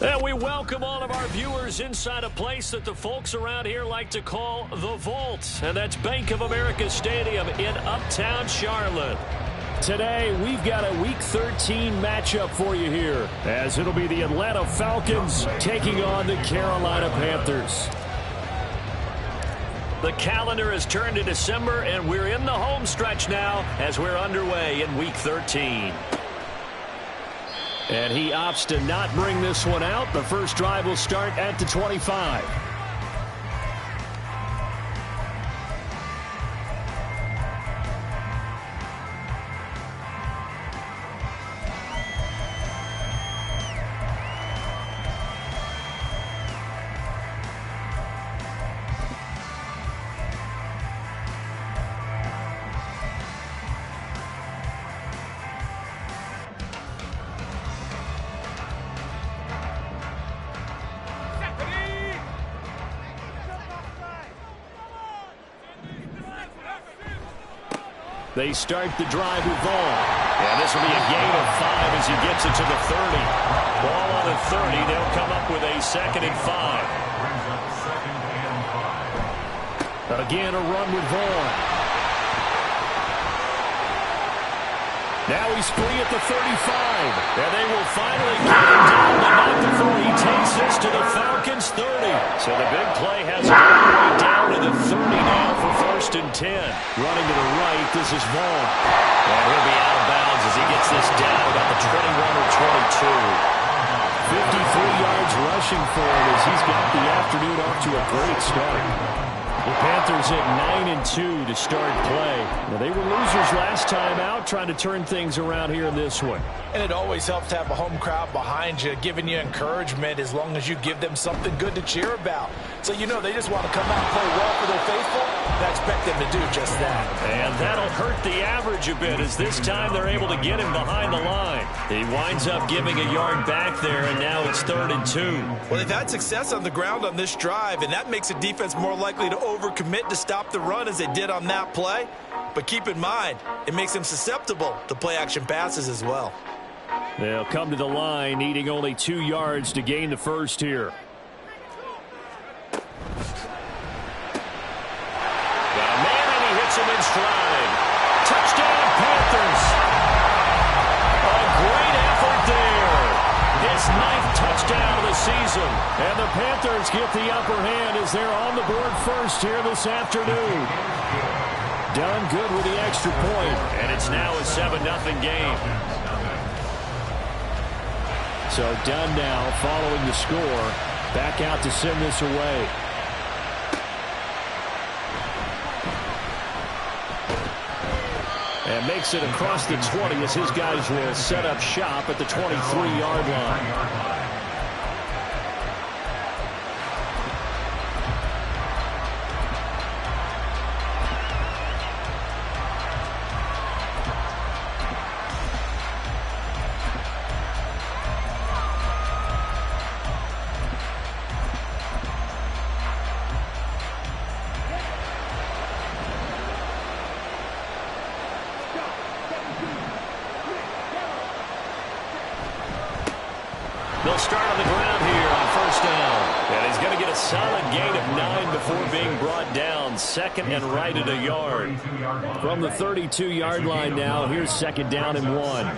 And we welcome all of our viewers inside a place that the folks around here like to call the Vault. And that's Bank of America Stadium in Uptown Charlotte. Today, we've got a Week 13 matchup for you here, as it'll be the Atlanta Falcons taking on the Carolina Panthers. The calendar has turned to December, and we're in the home stretch now as we're underway in Week 13. And he opts to not bring this one out. The first drive will start at the 25. They start the drive with Vaughn. And this will be a gain of 5 as he gets it to the 30. Ball on the 30. They'll come up with a 2nd and 5. Again, a run with Vaughn. Now he's free at the 35. And they will finally get him down, but not before he takes this to the Falcons' 30. So the big play has him all the way down to the 30 now for 1st and 10. Running to the right, this is Vaughn. And he'll be out of bounds as he gets this down about the 21 or 22. 53 yards rushing for him as he's got the afternoon off to a great start. The Panthers at 9-2 to start play. Now, they were losers last time out, trying to turn things around here in this one. And it always helps to have a home crowd behind you, giving you encouragement as long as you give them something good to cheer about. So you know they just want to come out and play well for their faithful, and I expect them to do just that. And that'll hurt the average a bit as this time they're able to get him behind the line. He winds up giving a yard back there, and now it's 3rd and 2. Well, they've had success on the ground on this drive, and that makes a defense more likely to overcommit to stop the run as they did on that play. But keep in mind, it makes them susceptible to play-action passes as well. They'll come to the line, needing only 2 yards to gain the first here. Got a man, and he hits him in stride. Touchdown, Panthers. A great effort there. His 9th touchdown of the season. And the Panthers get the upper hand as they're on the board first here this afternoon. Done good with the extra point. And it's now a 7-0 game. So done now following the score. Back out to send this away. And makes it across the 20 as his guys will set up shop at the 23-yard line. They'll start on the ground here on 1st down. And he's going to get a solid gain of 9 before being brought down. 2nd and right at a yard. From the 32-yard line now, here's 2nd down and 1.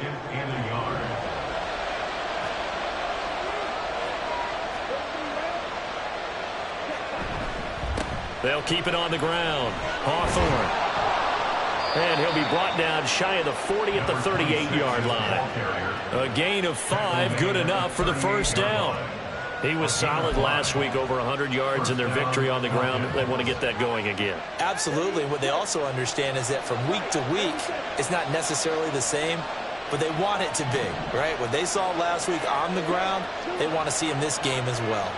They'll keep it on the ground. Hawthorne. And he'll be brought down shy of the 40 at the 38-yard line. A gain of 5, good enough for the 1st down. He was solid last week, over 100 yards in their victory on the ground. They want to get that going again. Absolutely. What they also understand is that from week to week, it's not necessarily the same, but they want it to be, right? What they saw last week on the ground, they want to see in this game as well.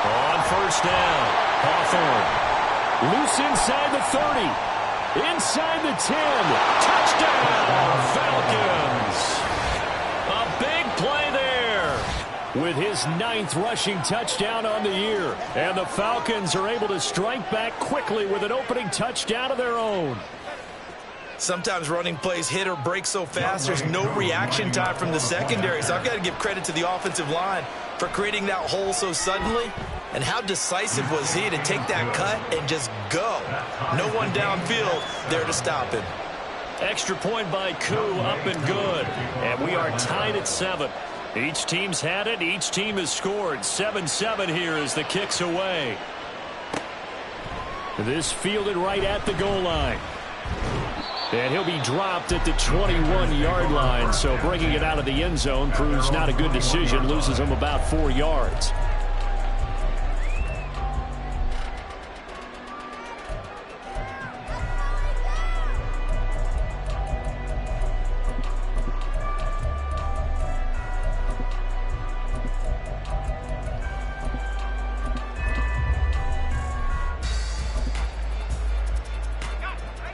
On 1st down. Hawthorne. Loose inside the 30. Inside the 10. Touchdown, Falcons. A big play there. With his 9th rushing touchdown on the year. And the Falcons are able to strike back quickly with an opening touchdown of their own. Sometimes running plays hit or break so fast, there's no reaction time from the secondary. So I've got to give credit to the offensive line for creating that hole so suddenly. And how decisive was he to take that cut and just go? No one downfield there to stop him. Extra point by Koo, up and good. And we are tied at 7. Each team's had it. Each team has scored. 7-7 here as the kick's away. This fielded right at the goal line. And he'll be dropped at the 21-yard line. So bringing it out of the end zone proves not a good decision. Loses him about 4 yards.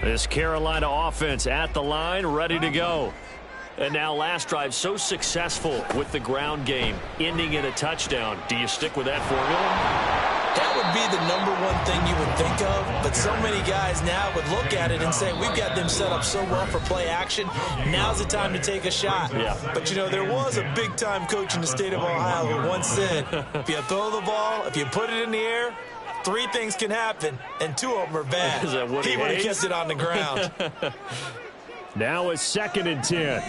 This Carolina offense at the line, ready to go. And now last drive so successful with the ground game, ending in a touchdown. Do you stick with that formula? That would be the #1 thing you would think of, but so many guys now would look at it and say, we've got them set up so well for play action, now's the time to take a shot. Yeah. But, you know, there was a big-time coach in the state of Ohio who once said, if you throw the ball, if you put it in the air, 3 things can happen, and 2 of them are bad. He would have kept it on the ground. Now it's 2nd and 10.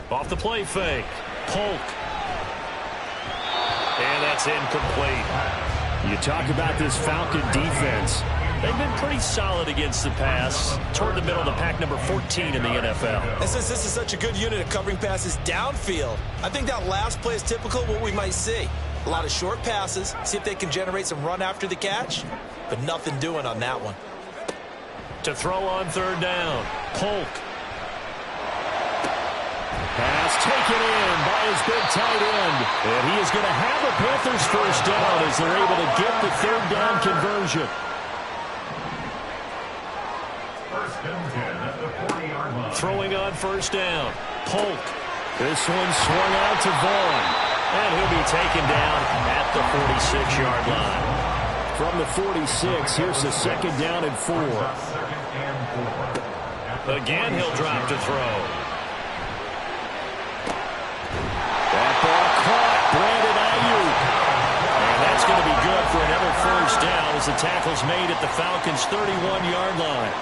Off the play fake. Polk. And that's incomplete. You talk about this Falcon defense. They've been pretty solid against the pass. Toward the middle of the pack, number 14 in the NFL. And since this is such a good unit of covering passes downfield, I think that last play is typical of what we might see. A lot of short passes, see if they can generate some run after the catch, but nothing doing on that one. To throw on 3rd down, Polk. Pass taken in by his big tight end. And he is going to have a Panthers first down as they're able to get the 3rd down conversion. Throwing on 1st down. Polk. This one swung out to Vaughn. And he'll be taken down at the 46-yard line. From the 46, here's the 2nd down and 4. Again, he'll drop to throw. That ball caught. Brandon Ayuk. And that's going to be good for another first down as the tackle's made at the Falcons' 31-yard line.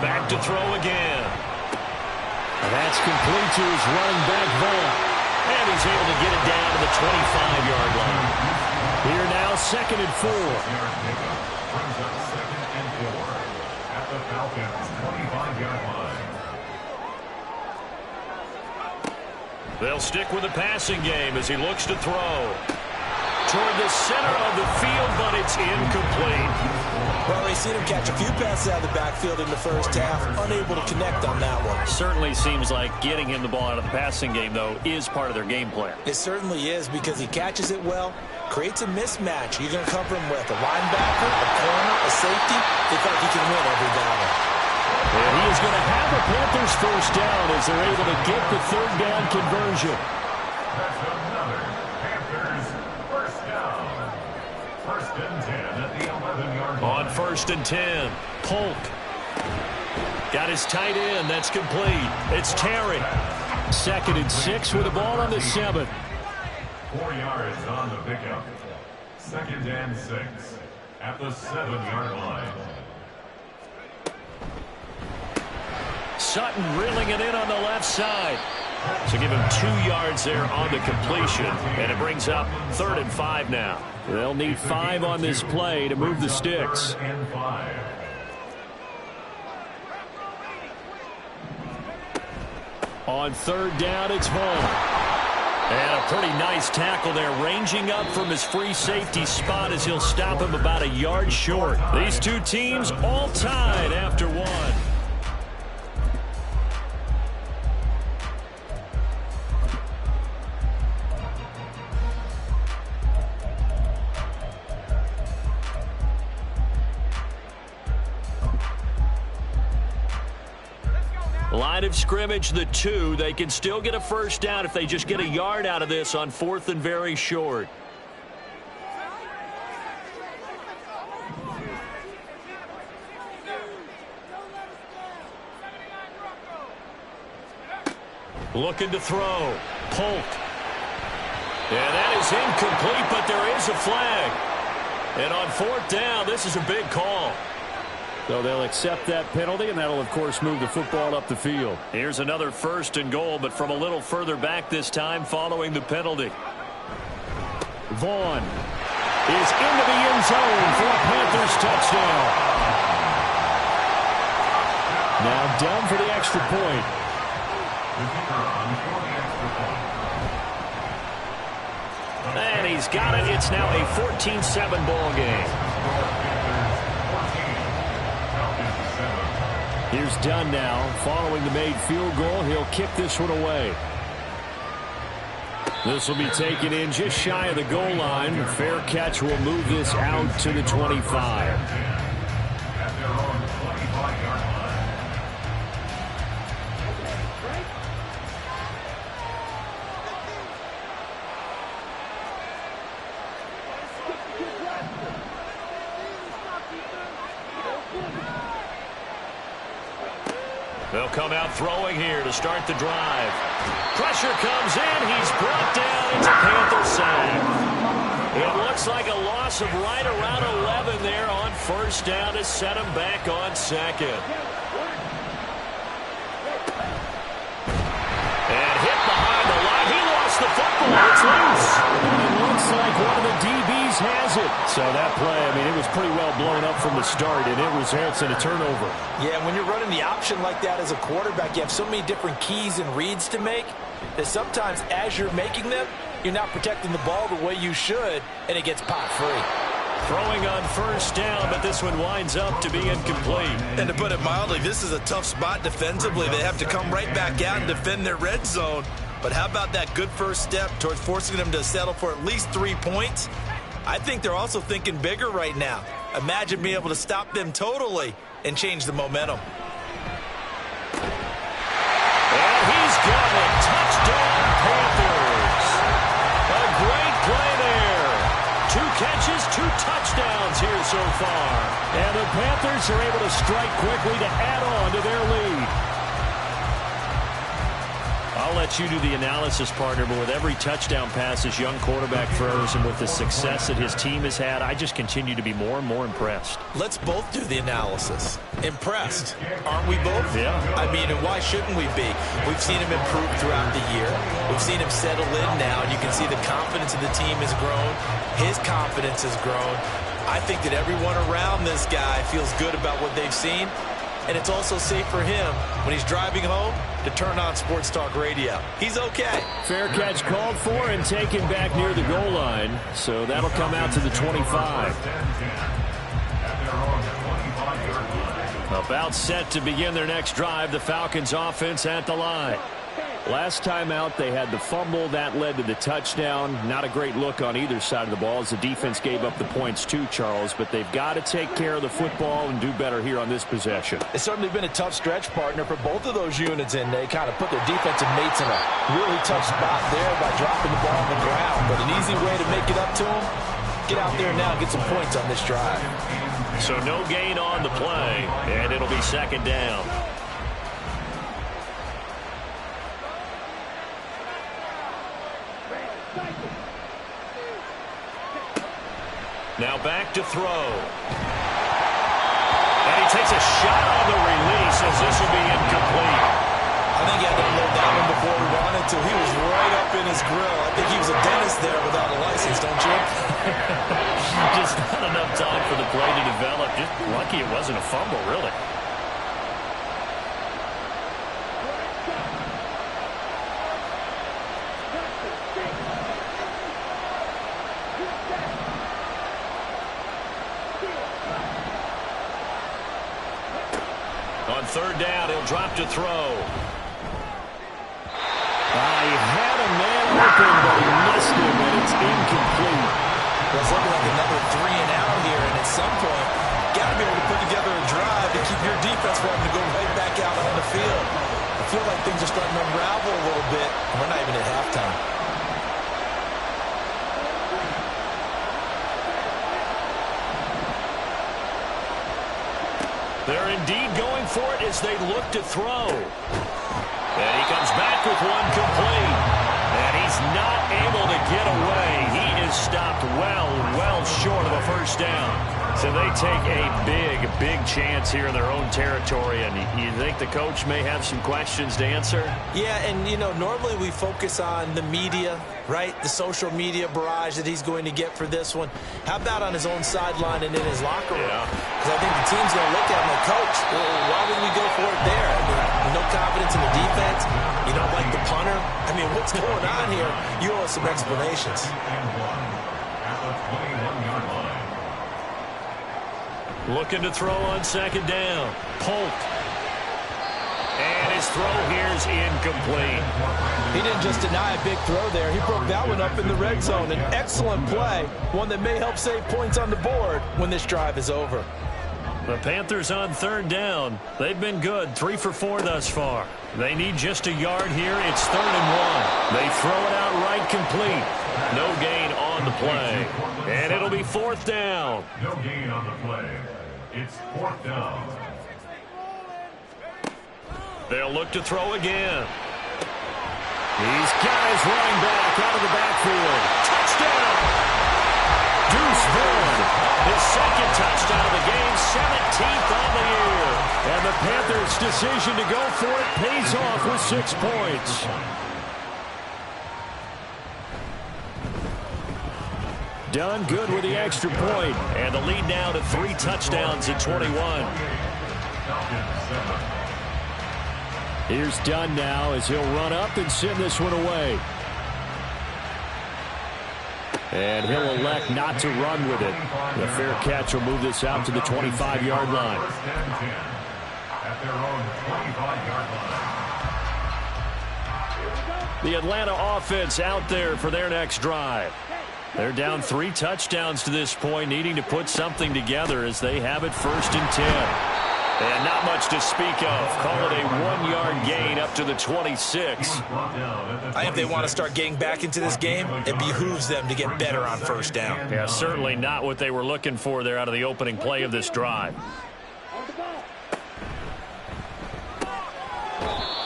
Back to throw again. And that's complete to his running back, Vaughn. And he's able to get it down to the 25-yard line. Here now, 2nd and 4. At the Falcons' 25-yard line. They'll stick with the passing game as he looks to throw. Toward the center of the field, but it's incomplete. Well, we've seen him catch a few passes out of the backfield in the first half, unable to connect on that one. Certainly seems like getting him the ball out of the passing game, though, is part of their game plan. It certainly is because he catches it well, creates a mismatch. You're going to cover him with a linebacker, a corner, a safety. They feel like he can win every battle. And he is going to have a Panthers first down as they're able to get the 3rd down conversion. That's another Panthers first down. 1st and 10 at the 11-yard line. On 1st and 10, Polk. Got his tight end. That's complete. It's Terry. 2nd and 6 with the ball on the 7. 4 yards on the pickup. 2nd and 6 at the 7-yard line. Sutton reeling it in on the left side. So give him 2 yards there on the completion. And it brings up 3rd and 5 now. They'll need 5 on this play to move the sticks. 3rd and 5. On 3rd down, it's Vaughn. And a pretty nice tackle there, ranging up from his free safety spot as he'll stop him about a yard short. These two teams all tied after 1. Line of scrimmage, the 2. They can still get a first down if they just get a yard out of this on 4th and very short. Looking to throw. Polk. And that is incomplete, but there is a flag. And on 4th down, this is a big call. So they'll accept that penalty, and that'll, of course, move the football up the field. Here's another 1st and goal, but from a little further back this time following the penalty. Vaughn is into the end zone for a Panthers touchdown. Now down for the extra point. And he's got it. It's now a 14-7 ball game. Here's Dunn now. Following the made field goal, he'll kick this one away. This will be taken in just shy of the goal line. The fair catch will move this out to the 25. They'll come out throwing here to start the drive. Pressure comes in. He's brought down. It's a Panther sack. It looks like a loss of right around 11 there on 1st down to set him back on 2nd. And hit behind the line. He lost the football. It's loose. It looks like one of the DBs has it. So that play, I mean, it was pretty well blown up from the start, and it results in a turnover. Yeah, when you're running the option like that as a quarterback, you have so many different keys and reads to make that sometimes as you're making them, you're not protecting the ball the way you should, and it gets popped free. Throwing on 1st down, but this one winds up to be incomplete. And to put it mildly, this is a tough spot defensively. They have to come right back out and defend their red zone. But how about that good first step towards forcing them to settle for at least 3 points? I think they're also thinking bigger right now. Imagine being able to stop them totally and change the momentum. And he's got it. Touchdown, Panthers. A great play there. 2 catches, 2 touchdowns here so far. And the Panthers are able to strike quickly to add on to their lead. I'll let you do the analysis, partner, but with every touchdown pass this young quarterback throws and with the success that his team has had, I just continue to be more and more impressed. Let's both do the analysis. Impressed. Aren't we both? Yeah. I mean, and why shouldn't we be? We've seen him improve throughout the year. We've seen him settle in now, and you can see the confidence of the team has grown. His confidence has grown. I think that everyone around this guy feels good about what they've seen. And it's also safe for him when he's driving home to turn on Sports Talk Radio. He's okay. Fair catch called for and taken back near the goal line. So that'll come out to the 25. About set to begin their next drive. The Falcons offense at the line. Last time out, they had the fumble. That led to the touchdown. Not a great look on either side of the ball as the defense gave up the points too, Charles. But they've got to take care of the football and do better here on this possession. It's certainly been a tough stretch, partner, for both of those units, and they kind of put their defensive mates in a really tough spot there by dropping the ball on the ground. But an easy way to make it up to them, get out there now and get some points on this drive. So no gain on the play, and it'll be 2nd down. Now back to throw. And he takes a shot on the release as this will be incomplete. I think he had to load that one before he wanted to. He was right up in his grill. I think he was a dentist there without a license, don't you? Just not enough time for the play to develop. Just lucky it wasn't a fumble, really. On 3rd down, he'll drop to throw. He had a man open, but he missed him, and it's incomplete. Well, it's looking like another 3 and out here, and at some point, got to be able to put together a drive to keep your defense from having to go right back out on the field. I feel like things are starting to unravel a little bit, and we're not even at halftime. They're indeed going for it as they look to throw. And he comes back with one complete. And he's not able to get away. He is stopped well short of a first down. So they take a big chance here in their own territory. And you think the coach may have some questions to answer? Yeah, and, you know, normally we focus on the media, right? The social media barrage that he's going to get for this one. How about on his own sideline and in his locker room? Because I think the team's going to look at him like, Coach, well, why would we go for it there? I mean, no confidence in the defense. You don't like the punter. I mean, what's going on here? You owe us some explanations. Looking to throw on second down. Polk. And his throw here's incomplete. He didn't just deny a big throw there. He broke that one up in the red zone. An excellent play, one that may help save points on the board when this drive is over. The Panthers on third down. They've been good, 3 for 4 thus far. They need just a yard here. It's 3rd and 1. They throw it out right complete. No gain on the play. And it'll be 4th down. No gain on the play. It's 4th down. They'll look to throw again. He's got his running back out of the backfield. Touchdown! Deuce Vaughn, his second touchdown of the game, 17th on the year. And the Panthers' decision to go for it pays off with 6 points. Done good with the extra point, and the lead now to 3 touchdowns at 21. Here's Dunn now as he'll run up and send this one away. And he'll elect not to run with it. The fair catch will move this out to the 25-yard line. At their own 25-yard line. The Atlanta offense out there for their next drive. They're down 3 touchdowns to this point, needing to put something together as they have it 1st and 10. And not much to speak of. Call it a 1-yard gain up to the 26. I think if they want to start getting back into this game, it behooves them to get better on 1st down. Yeah, certainly not what they were looking for there out of the opening play of this drive.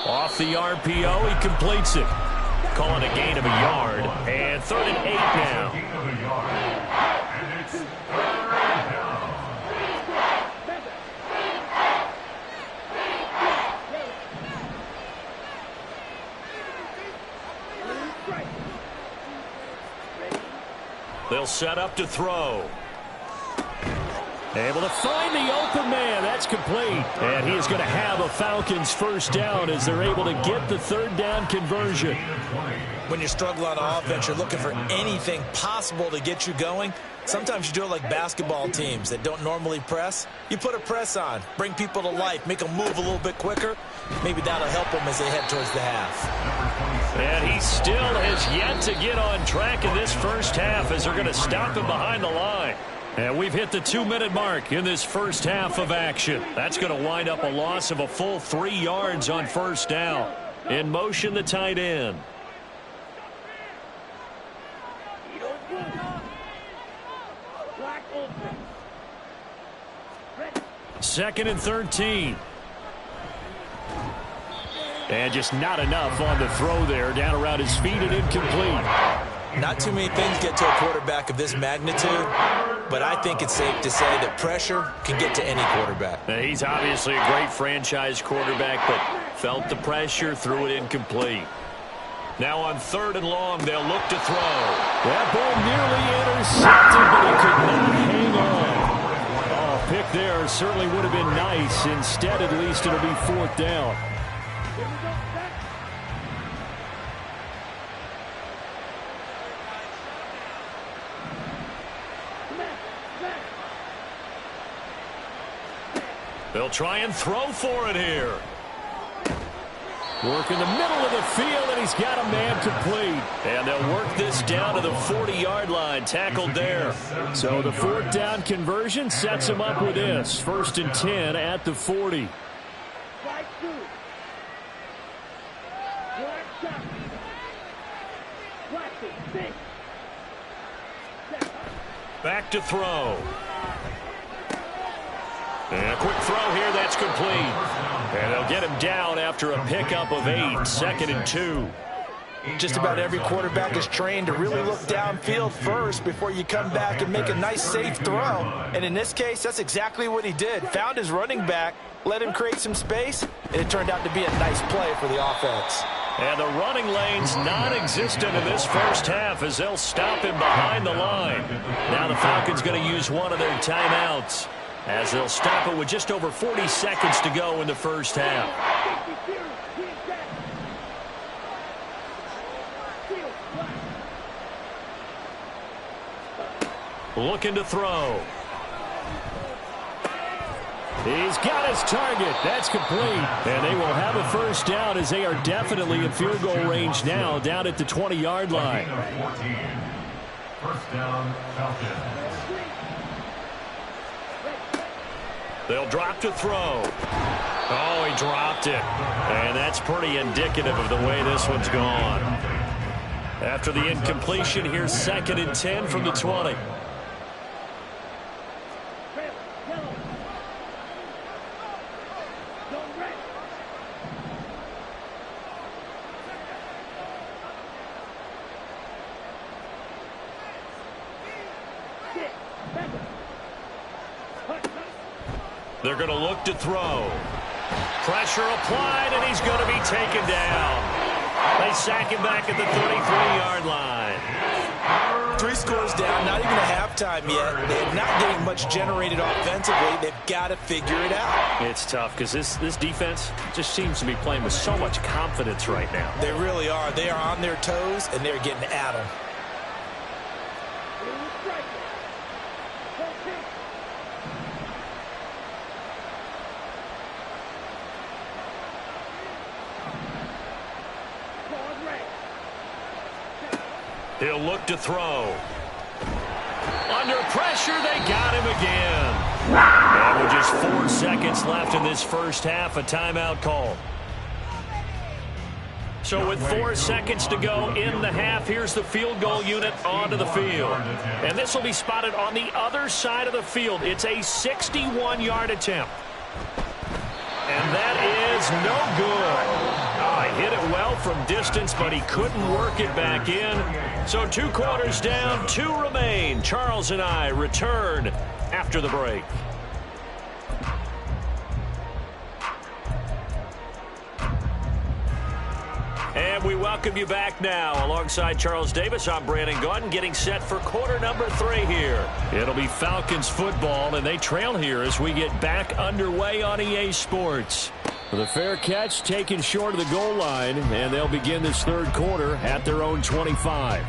Off the RPO, he completes it. Calling a gain of a yard. And 3rd and 8 now. And it's 3rd down. They'll set up to throw. Able to find the open man. That's complete. And he is going to have a Falcons 1st down as they're able to get the 3rd down conversion. When you struggle on offense, you're looking for anything possible to get you going. Sometimes you do it like basketball teams that don't normally press. You put a press on, bring people to life, make them move a little bit quicker. Maybe that'll help them as they head towards the half. And he still has yet to get on track in this first half as they're going to stop him behind the line. And we've hit the 2-minute mark in this first half of action. That's going to wind up a loss of a full 3 yards on 1st down. In motion, the tight end. Second and 13. And just not enough on the throw there. Down around his feet and incomplete. Not too many things get to a quarterback of this magnitude, but I think it's safe to say that pressure can get to any quarterback. Now, he's obviously a great franchise quarterback, but felt the pressure, threw it incomplete. Now on 3rd and long, they'll look to throw. That ball nearly intercepted, but he could not hang on. Oh, pick there certainly would have been nice. Instead, at least, it'll be 4th down. They'll try and throw for it here. Work in the middle of the field, and he's got a man complete. And they'll work this down to the 40-yard line, tackled there. So the 4th down conversion sets him up with this. 1st and 10 at the 40. Back to throw. And a quick throw here, that's complete. And they'll get him down after a pickup of 8, 2nd and 2. Just about every quarterback is trained to really look downfield first before you come back and make a nice, safe throw. And in this case, that's exactly what he did. Found his running back, let him create some space, and it turned out to be a nice play for the offense. And the running lane's non-existent in this first half as they'll stop him behind the line. Now the Falcons going to use one of their timeouts as they'll stop it with just over 40 seconds to go in the first half. Looking to throw. He's got his target. That's complete. And they will have a first down as they are definitely in field goal range now, down at the 20-yard line. First down, Falcons. They'll drop to throw. Oh, he dropped it. And that's pretty indicative of the way this one's gone. After the incompletion, here's 2nd and 10 from the 20. They're going to look to throw. Pressure applied, and he's going to be taken down. They sack him back at the 33-yard line. 3 scores down, not even a halftime yet. They're not getting much generated offensively. They've got to figure it out. It's tough because this defense just seems to be playing with so much confidence right now. They really are. They are on their toes, and they're getting at them. He'll look to throw. Under pressure, they got him again. And with just 4 seconds left in this first half, a timeout call. So with 4 seconds to go in the half, here's the field goal unit onto the field. And this will be spotted on the other side of the field. It's a 61-yard attempt. And that is no good. Oh, he hit it well from distance, but he couldn't work it back in. So 2 quarters down, 2 remain. Charles and I return after the break. And we welcome you back now. Alongside Charles Davis, I'm Brandon Gaudin, getting set for quarter number 3 here. It'll be Falcons football, and they trail here as we get back underway on EA Sports. The fair catch taken short of the goal line, and they'll begin this third quarter at their own 25.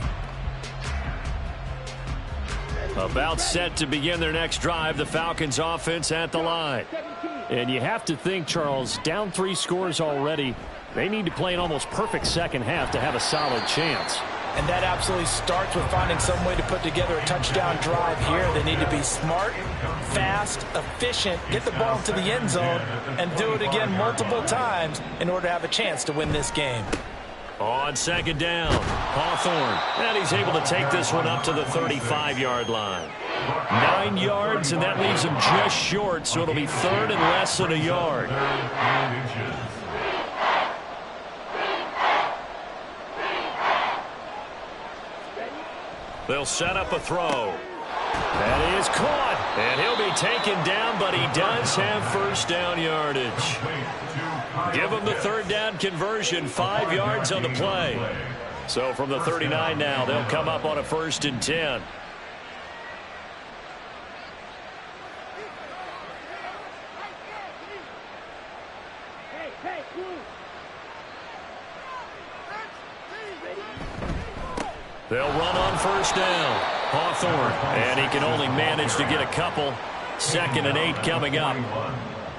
About set to begin their next drive, the Falcons offense at the line. And you have to think, Charles, down 3 scores already, they need to play an almost perfect second half to have a solid chance. And that absolutely starts with finding some way to put together a touchdown drive here. They need to be smart, fast, efficient, get the ball to the end zone, and do it again multiple times in order to have a chance to win this game. On 2nd down, Hawthorne. And he's able to take this one up to the 35-yard line. 9 yards, and that leaves him just short, so it'll be 3rd and less than a yard. They'll set up a throw. That is caught. And he'll be taken down, but he does have first down yardage. Give him the 3rd down conversion, 5 yards on the play. So from the 39 now, they'll come up on a 1st and 10. They'll run on 1st down. Hawthorne, and he can only manage to get a couple. 2nd and 8 coming up.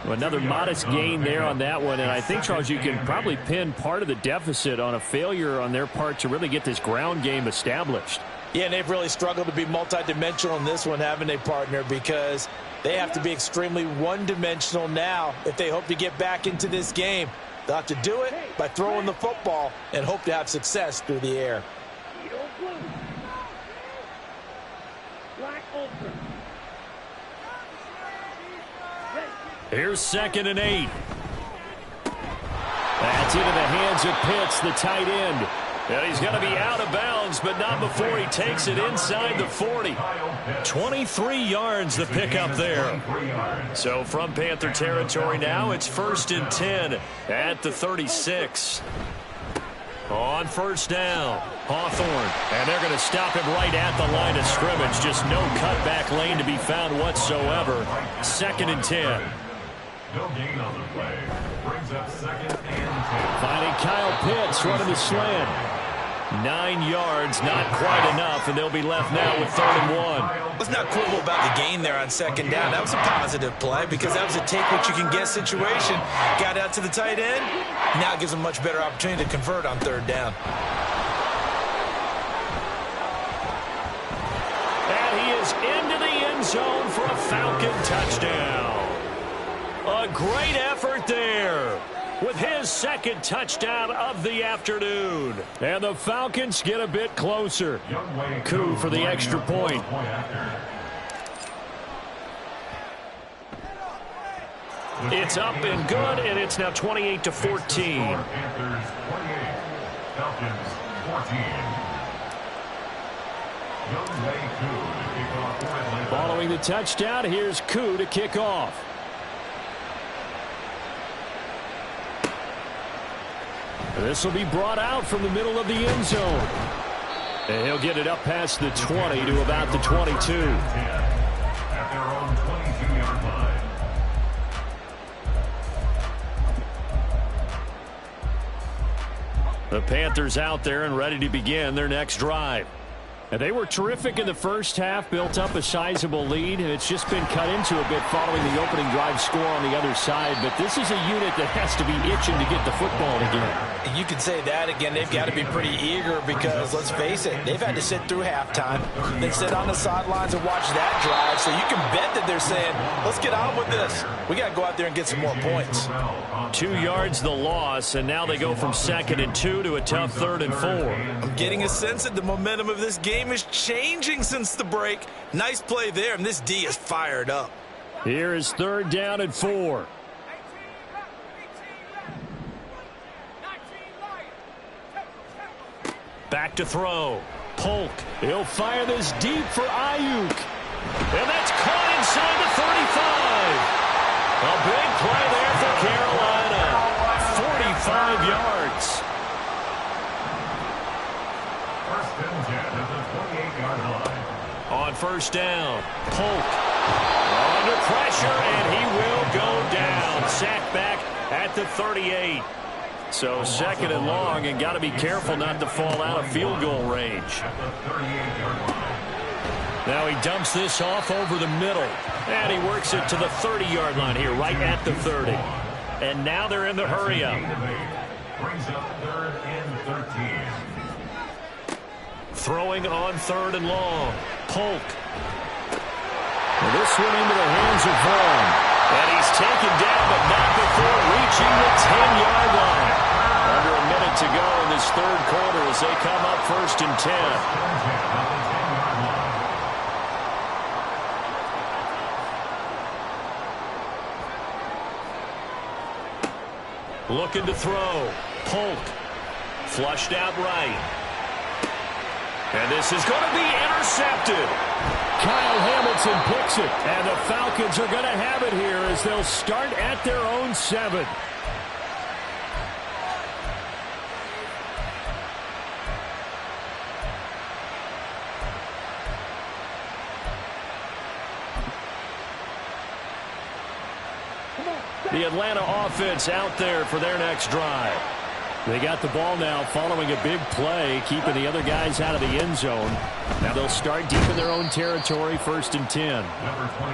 Another modest gain there on that one, and I think, Charles, you can probably pin part of the deficit on a failure on their part to really get this ground game established. Yeah, and they've really struggled to be multidimensional in this one, haven't they, partner? Because they have to be extremely one-dimensional now if they hope to get back into this game. They'll have to do it by throwing the football and hope to have success through the air. Here's 2nd and 8. That's into the hands of Pitts, the tight end. And he's going to be out of bounds, but not before he takes it inside the 40. 23 yards the pickup there. So from Panther territory now, it's 1st and 10 at the 36. On first down, Hawthorne. And they're going to stop him right at the line of scrimmage. Just no cutback lane to be found whatsoever. 2nd and 10. No gain on the play. Brings up 2nd and 10. Finding Kyle Pitts running the slant. 9 yards, not quite enough, and they'll be left now with 3rd and 1. Let's not quibble about the gain there on 2nd down. That was a positive play because that was a take-what-you-can-get situation. Got out to the tight end. Now it gives them a much better opportunity to convert on 3rd down. And he is into the end zone for a Falcon touchdown. A great effort there with his 2nd touchdown of the afternoon. And the Falcons get a bit closer. Koo for the extra point. It's up and good, and it's now 28-14. Panthers 28, Falcons 14. Following the touchdown, here's Koo to kick off. This will be brought out from the middle of the end zone. And he'll get it up past the 20 to about the 22. At their own 22-yard line. The Panthers out there and ready to begin their next drive. And they were terrific in the first half, built up a sizable lead, and it's just been cut into a bit following the opening drive score on the other side. But this is a unit that has to be itching to get the football again. You could say that again. They've got to be pretty eager because, let's face it, they've had to sit through halftime, then sit on the sidelines and watch that drive. So you can bet that they're saying, let's get on with this. We got to go out there and get some more points. 2 yards the loss, and now they go from 2nd and 2 to a tough 3rd and 4. I'm getting a sense that the momentum of this game is changing since the break. Nice play there, and this D is fired up. Here is 3rd down and 4. Back to throw. Polk. He'll fire this deep for Ayuk. And that's caught inside the 35. A big play there for Carolina. 45 yards. 1st and 10 at the 28-yard line. On first down, Polk. Under pressure, and he will go down. Sacked back at the 38. So 2nd and long, and got to be careful not to fall out of field goal range. Now he dumps this off over the middle, and he works it to the 30-yard line here, right at the 30. And now they're in the hurry-up. Brings up 3rd and 13. Throwing on 3rd and long, Polk. Well, this one into the hands of Vaughn. And he's taken down, but not before reaching the 10-yard line. Under a minute to go in this 3rd quarter as they come up 1st and 10. Looking to throw. Polk. Flushed out right. And this is going to be intercepted. Kyle Hamilton picks it. And the Falcons are going to have it here as they'll start at their own 7. The Atlanta offense out there for their next drive. They got the ball now following a big play, keeping the other guys out of the end zone. Now they'll start deep in their own territory, 1st and 10.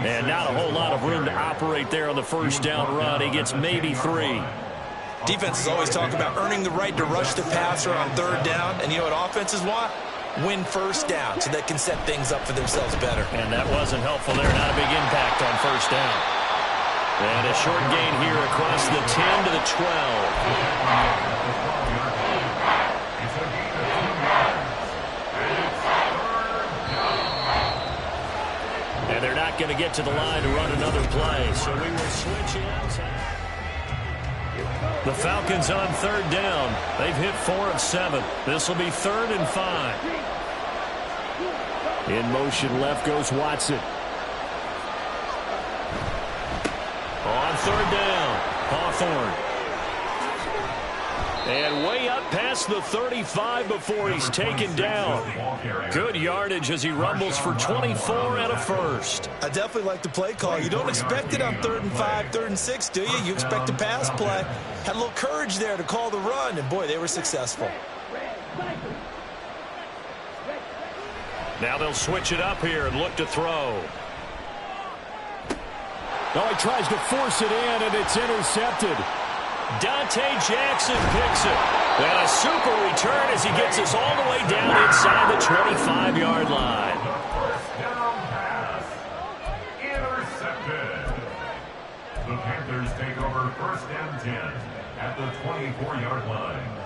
And not a whole lot of room to operate there on the first down run. He gets maybe 3. Defenses always talk about earning the right to rush the passer on 3rd down. And you know what offenses want? Win 1st down so they can set things up for themselves better. And that wasn't helpful there. Not a big impact on 1st down. And a short gain here across the 10 to the 12. And they're not going to get to the line to run another play. So we will switch it outside. The Falcons on 3rd down. They've hit 4 of 7. This will be 3rd and 5. In motion left goes Watson. On 3rd down, Hawthorne. And way up past the 35 before he's taken down. Good yardage as he rumbles for 24 and a first. I definitely like the play call. You don't expect it on 3rd and 5, 3rd and 6, do you? You expect a pass play. Had a little courage there to call the run, and boy, they were successful. Now they'll switch it up here and look to throw. Oh, he tries to force it in, and it's intercepted. Dante Jackson picks it. And a super return as he gets us all the way down inside the 25-yard line. The first down pass. Intercepted. The Panthers take over 1st and 10 at the 24-yard line.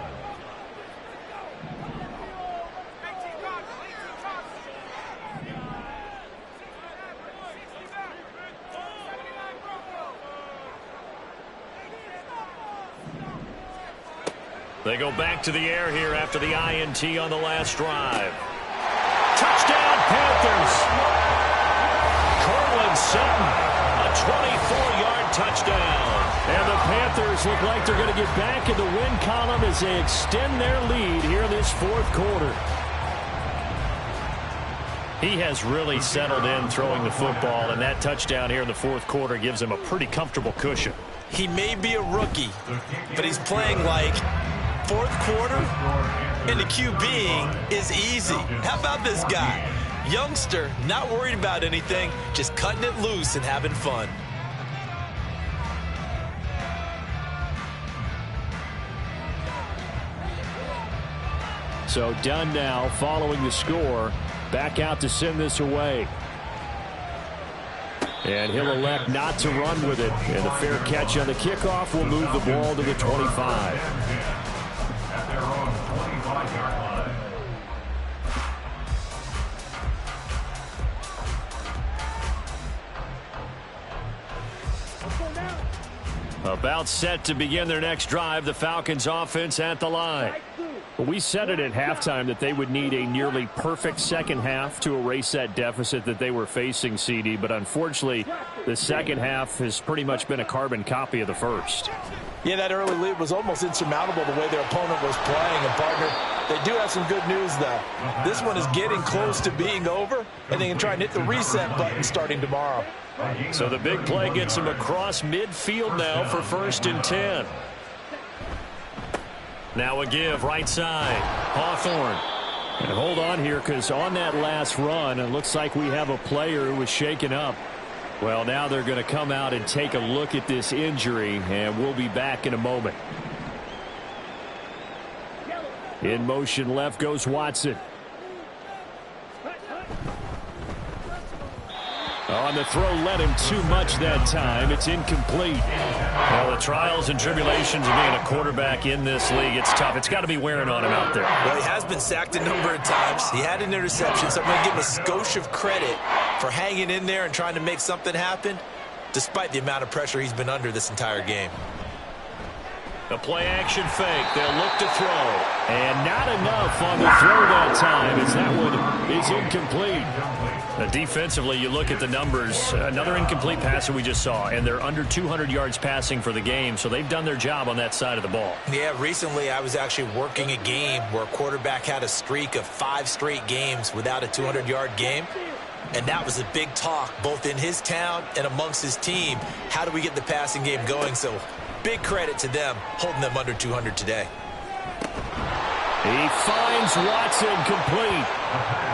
They go back to the air here after the INT on the last drive. Touchdown, Panthers! Cortland Sutton, a 24-yard touchdown. And the Panthers look like they're going to get back in the win column as they extend their lead here in this 4th quarter. He has really settled in throwing the football, and that touchdown here in the 4th quarter gives him a pretty comfortable cushion. He may be a rookie, but he's playing like 4th quarter, and the QBing is easy. How about this guy? Youngster, not worried about anything, just cutting it loose and having fun. So done now following the score. Back out to send this away. And he'll elect not to run with it. And the fair catch on the kickoff will move the ball to the 25. At their own 25-yard line. About set to begin their next drive, the Falcons offense at the line. We said it at halftime that they would need a nearly perfect second half to erase that deficit that they were facing, CD. But unfortunately, the second half has pretty much been a carbon copy of the first. Yeah, that early lead was almost insurmountable the way their opponent was playing. And, partner, they do have some good news, though. This one is getting close to being over, and they can try and hit the reset button starting tomorrow. So the big play gets him across midfield now for 1st and 10. Now a give right side. Hawthorne. And hold on here, because on that last run, it looks like we have a player who was shaken up. Well, now they're going to come out and take a look at this injury, and we'll be back in a moment. In motion left goes Watson. On the throw, led him too much that time. It's incomplete. Well, the trials and tribulations of being a quarterback in this league, it's tough. It's got to be wearing on him out there. Well, he has been sacked a number of times. He had an interception, so I'm going to give him a skosh of credit for hanging in there and trying to make something happen, despite the amount of pressure he's been under this entire game. The play-action fake. They'll look to throw. And not enough on the throw that time, as that one is incomplete. Now, defensively, you look at the numbers. Another incomplete pass that we just saw, and they're under 200 yards passing for the game, so they've done their job on that side of the ball. Yeah, recently I was actually working a game where a quarterback had a streak of 5 straight games without a 200-yard game. And that was a big talk, both in his town and amongst his team. How do we get the passing game going? So big credit to them, holding them under 200 today. He finds Watson complete.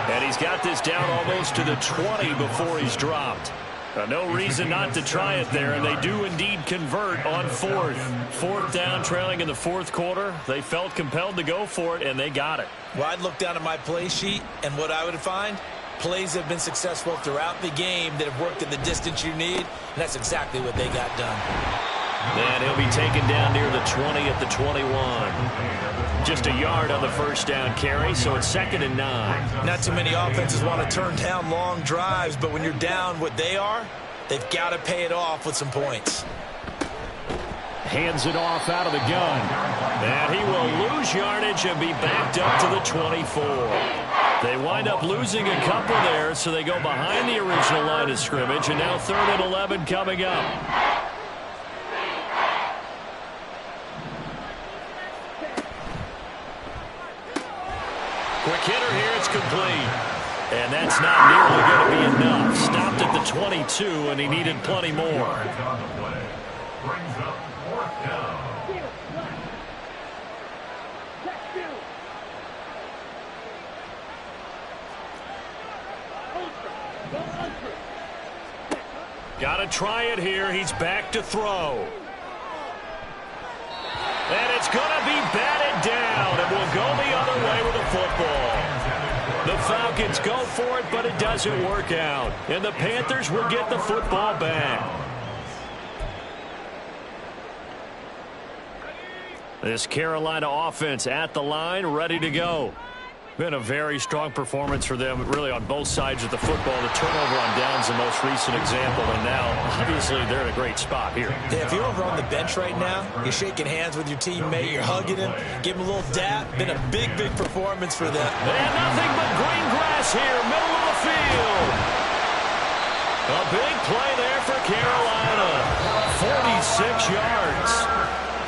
And he's got this down almost to the 20 before he's dropped. No reason not to try it there, and they do indeed convert on 4th. 4th down, trailing in the 4th quarter. They felt compelled to go for it, and they got it. Well, I'd look down at my play sheet, and what I would find, plays have been successful throughout the game that have worked in the distance you need, and that's exactly what they got done. And he'll be taken down near the 20 at the 21. Just a yard on the first down carry, so it's 2nd and 9. Not too many offenses want to turn down long drives, but when you're down what they are, they've got to pay it off with some points. hands it off out of the gun. And he will lose yardage and be backed up to the 24. They wind up losing a couple there, so they go behind the original line of scrimmage, and now 3rd and 11 coming up. Quick hitter here, it's complete. And that's not nearly going to be enough. Stopped at the 22, and he needed plenty more. Brings up 4th down. Got to try it here. He's back to throw. And it's going to be batted down, and will go the other way with the football. The Falcons go for it, but it doesn't work out. And the Panthers will get the football back. This Carolina offense at the line, ready to go. Been a very strong performance for them, really, on both sides of the football. The turnover on downs the most recent example, and now, obviously, they're in a great spot here. Yeah, if you're over on the bench right now, you're shaking hands with your teammate, you're hugging him, give him a little dap. Been a big, big performance for them. And nothing but green grass here, middle of the field. A big play there for Carolina. 46 yards.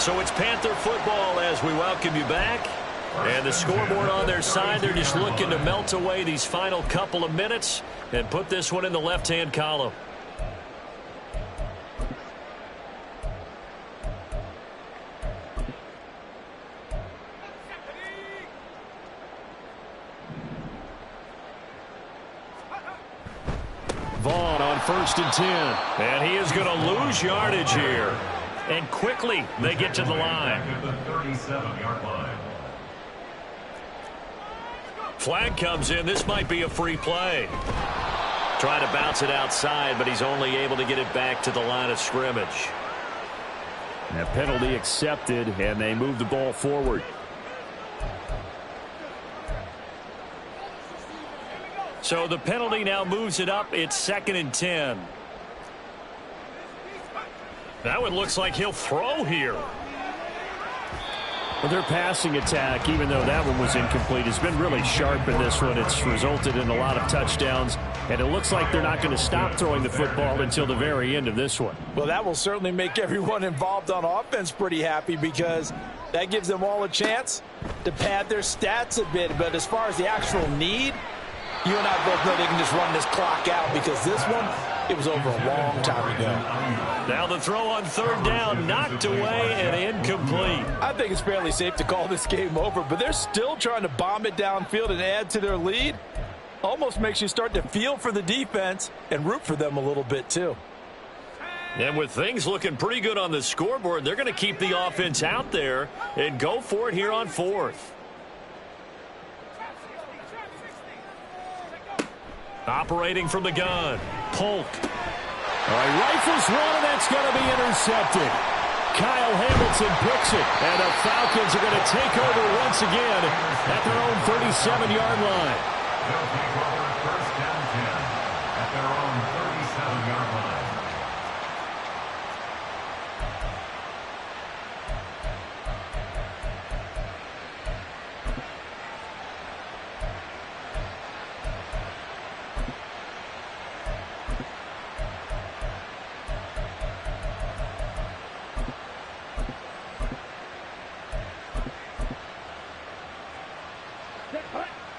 So it's Panther football as we welcome you back. And the scoreboard on their side, they're just looking to melt away these final couple of minutes and put this one in the left-hand column. Vaughn on 1st and 10. And he is going to lose yardage here. And quickly, they get to the line. At the 37-yard line. Flag comes in. This might be a free play. Trying to bounce it outside, but he's only able to get it back to the line of scrimmage. And a penalty accepted, and they move the ball forward. So the penalty now moves it up. It's 2nd and 10. That one looks like he'll throw here. Well, their passing attack, even though that one was incomplete, has been really sharp in this one. It's resulted in a lot of touchdowns, and it looks like they're not going to stop throwing the football until the very end of this one. Well, that will certainly make everyone involved on offense pretty happy, because that gives them all a chance to pad their stats a bit. But as far as the actual need, you and I both know they can just run this clock out, because this one, it was over a long time ago. Now the throw on 3rd down, knocked away and incomplete. I think it's fairly safe to call this game over, but they're still trying to bomb it downfield and add to their lead. Almost makes you start to feel for the defense and root for them a little bit too. And with things looking pretty good on the scoreboard, they're going to keep the offense out there and go for it here on 4th. Operating from the gun, Polk. All right, rifles one, and that's going to be intercepted. Kyle Hamilton picks it, and the Falcons are going to take over once again at their own 37-yard line. They'll take over 1st and 10 at their own 37-yard line.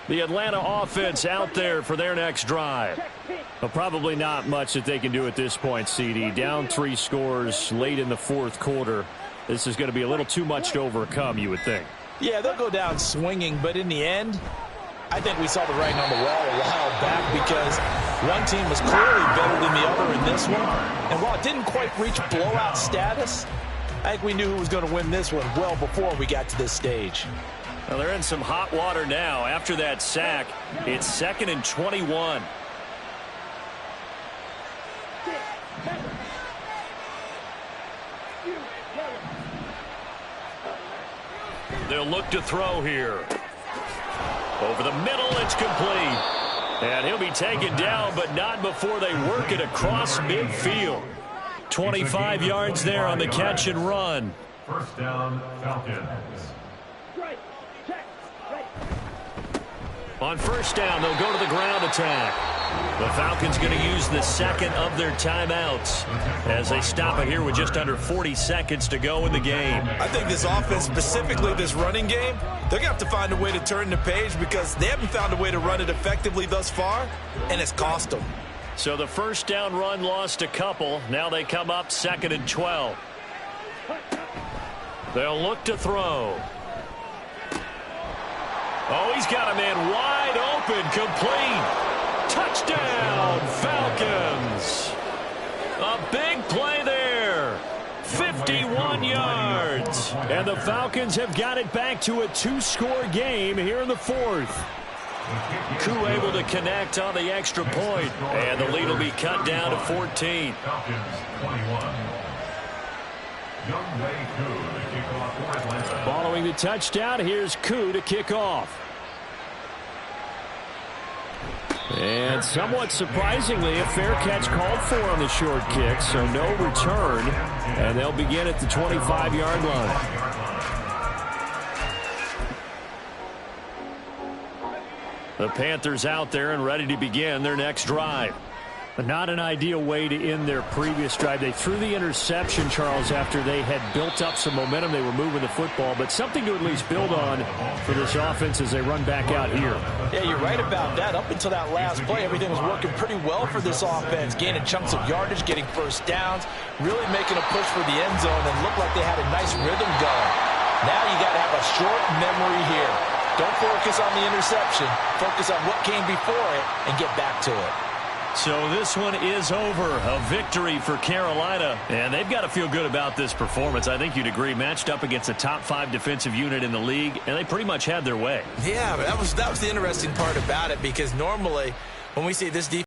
The Atlanta offense out there for their next drive. Well, probably not much that they can do at this point, CD. Down 3 scores late in the 4th quarter. This is going to be a little too much to overcome, you would think. Yeah, they'll go down swinging, but in the end, I think we saw the writing on the wall a while back, because one team was clearly better than the other in this one. And while it didn't quite reach blowout status, I think we knew who was going to win this one well before we got to this stage. Well, they're in some hot water now. After that sack, it's 2nd and 21. They'll look to throw here. Over the middle, it's complete. And he'll be taken down, but not before they work it across midfield. 25 yards there on the catch and run. First down, Falcons. On first down, they'll go to the ground attack. The Falcons going to use the second of their timeouts as they stop it here with just under 40 seconds to go in the game. I think this offense, specifically this running game, they're going to have to find a way to turn the page because they haven't found a way to run it effectively thus far, and it's cost them. So the first down run lost a couple. Now they come up 2nd and 12. They'll look to throw. Oh, he's got a man wide open, complete. Touchdown, Falcons. A big play there. 51 yards. And the Falcons have got it back to a 2-score game here in the 4th. Koo able to connect on the extra point. And the lead will be cut down to 14. Falcons 21. Young Wei Koo to kick off for Atlanta. Following the touchdown, here's Koo to kick off. And somewhat surprisingly, a fair catch called for on the short kick, so no return. And they'll begin at the 25-yard line. The Panthers out there and ready to begin their next drive. But not an ideal way to end their previous drive. They threw the interception, Charles, after they had built up some momentum. They were moving the football, but something to at least build on for this offense as they run back out here. Yeah, you're right about that. Up until that last play, everything was working pretty well for this offense, gaining chunks of yardage, getting first downs, really making a push for the end zone, and looked like they had a nice rhythm going. Now you got to have a short memory here. Don't focus on the interception. Focus on what came before it and get back to it. So this one is over. A victory for Carolina. And they've got to feel good about this performance. I think you'd agree. Matched up against a top 5 defensive unit in the league, and they pretty much had their way. Yeah, but that was the interesting part about it, because normally when we see this defense